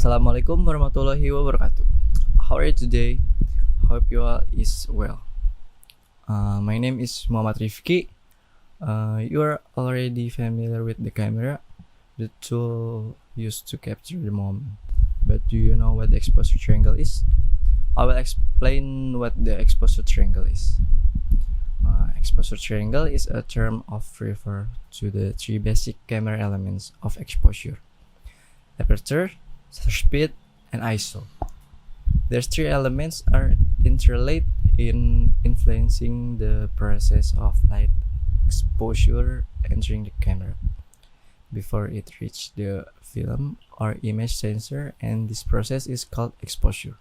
Assalamualaikum warahmatullahi wabarakatuh. How are you today? Hope you all is well. My name is Muhammad Rifqi. You are already familiar with the camera, the tool used to capture the moment. But do you know what the exposure triangle is? I will explain what the exposure triangle is. Exposure triangle is a term of refer to the three basic camera elements of exposure: aperture, shutter speed, and ISO. These three elements are interrelated in influencing the process of light exposure entering the camera before it reaches the film or image sensor, and this process is called exposure.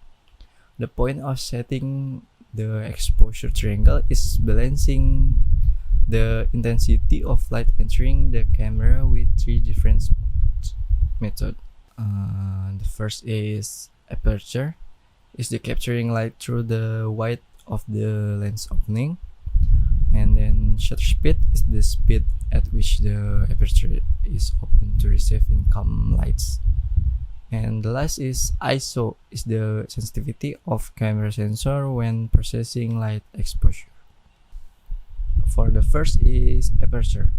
The point of setting the exposure triangle is balancing the intensity of light entering the camera with three different methods. The first is aperture, is the capturing light through the width of the lens opening, and then shutter speed is the speed at which the aperture is open to receive incoming lights, and the last is ISO, is the sensitivity of camera sensor when processing light exposure. For the first is aperture.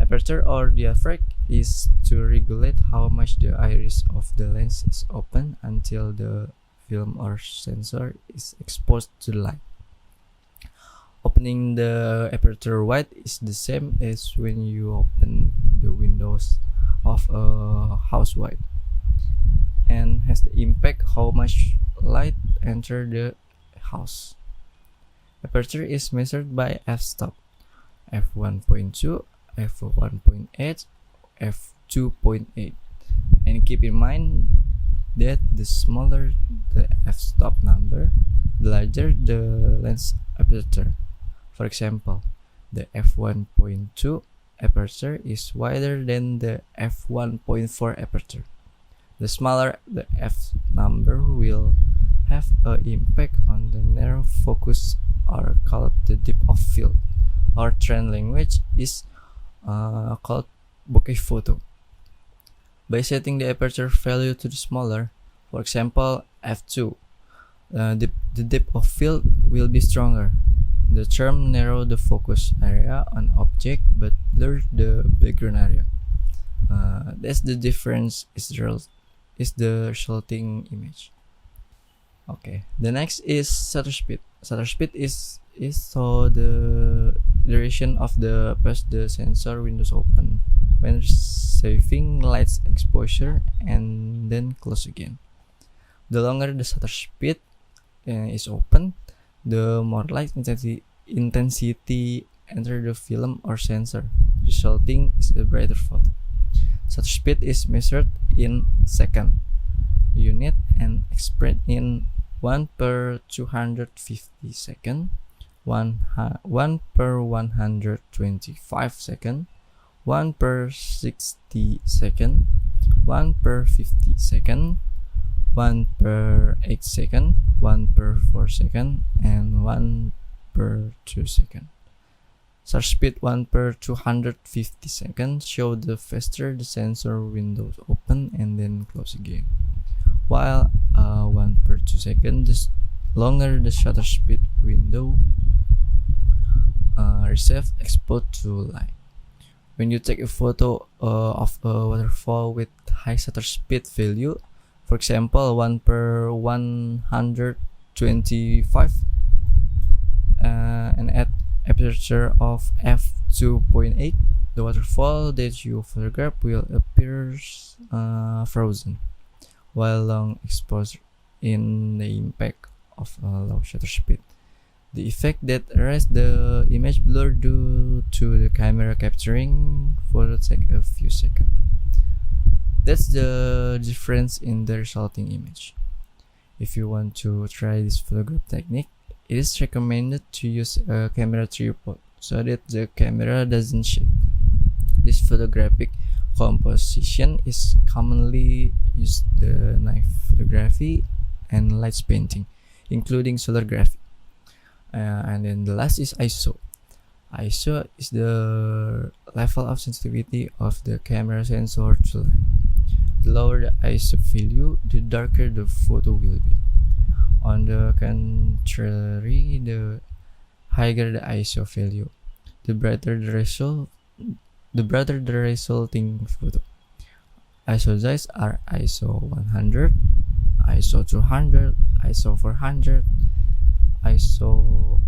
Aperture or diaphragm is to regulate how much the iris of the lens is open until the film or sensor is exposed to the light. Opening the aperture wide is the same as when you open the windows of a house wide, and has the impact how much light enter the house. Aperture is measured by f-stop, f1.2, f1.8, f2.8, and keep in mind that the smaller the f-stop number, the larger the lens aperture. For example, the f1.2 aperture is wider than the f1.4 aperture. The smaller the f number will have an impact on the narrow focus, or called the depth of field, or trend language is called bokeh photo. By setting the aperture value to the smaller, for example f2, the depth of field will be stronger. The term narrow the focus area on object but blur the background area. That's the difference is the resulting image. Okay, the next is shutter speed. Shutter speed is so the duration of the past the sensor windows open when receiving light exposure and then close again. The longer the shutter speed is open, the more light intensity enter the film or sensor, resulting is a brighter photo. Shutter speed is measured in second unit and expressed in 1 per 250 second, 1 per 125 second, 1 per 60 second, 1 per 50 second, 1 per 8 second, 1 per 4 second, and 1 per 2 second. Shutter speed 1 per 250 seconds show the faster the sensor windows open and then close again, while 1 per 2 seconds the longer the shutter speed window receive exposed to light. When you take a photo of a waterfall with high shutter speed value, for example 1 per 125, and at aperture of f2.8, the waterfall that you photograph will appear frozen, while long exposure in the impact of a low shutter speed. The effect that arises the image blur due to the camera capturing photo take a few seconds. That's the difference in the resulting image. If you want to try this photograph technique, it is recommended to use a camera tripod so that the camera doesn't shake. This photographic composition is commonly used in knife photography and light painting, including solargraphy. And then the last is ISO. ISO is the level of sensitivity of the camera sensor to light. The lower the ISO value, the darker the photo will be. On the contrary, the higher the ISO value, the brighter the resulting photo. ISO size are ISO 100, ISO 200, ISO 400, ISO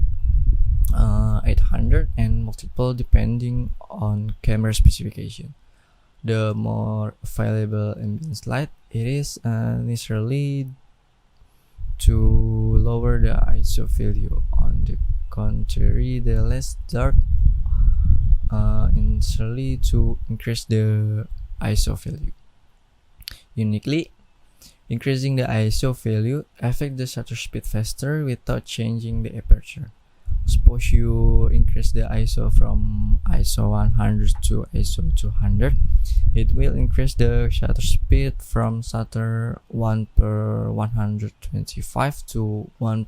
800, and multiple depending on camera specification. The more available ambient light it is necessarily to lower the ISO value. On the contrary, the less dark necessarily to increase the ISO value. Uniquely, increasing the ISO value affects the shutter speed faster without changing the aperture. Suppose you increase the ISO from ISO 100 to ISO 200, it will increase the shutter speed from shutter 1 per 125 to 1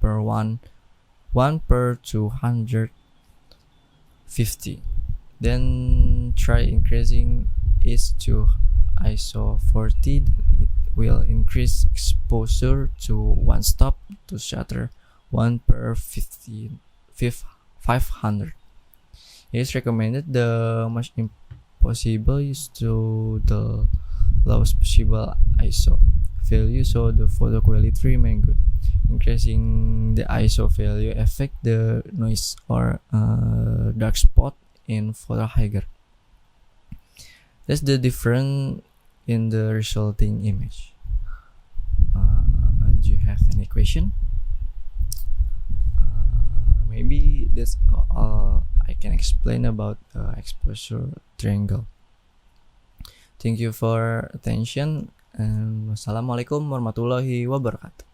per 250. Then try increasing it to ISO 40. It will increase exposure to one stop to shutter 1 per 500. It is recommended the most impossible is to the lowest possible ISO value so the photo quality remain good. Increasing the ISO value affect the noise or dark spot in photo higher. That's the difference in the resulting image. Do you have any question? Maybe that's all I can explain about exposure triangle. Thank you for attention and wassalamualaikum warahmatullahi wabarakatuh.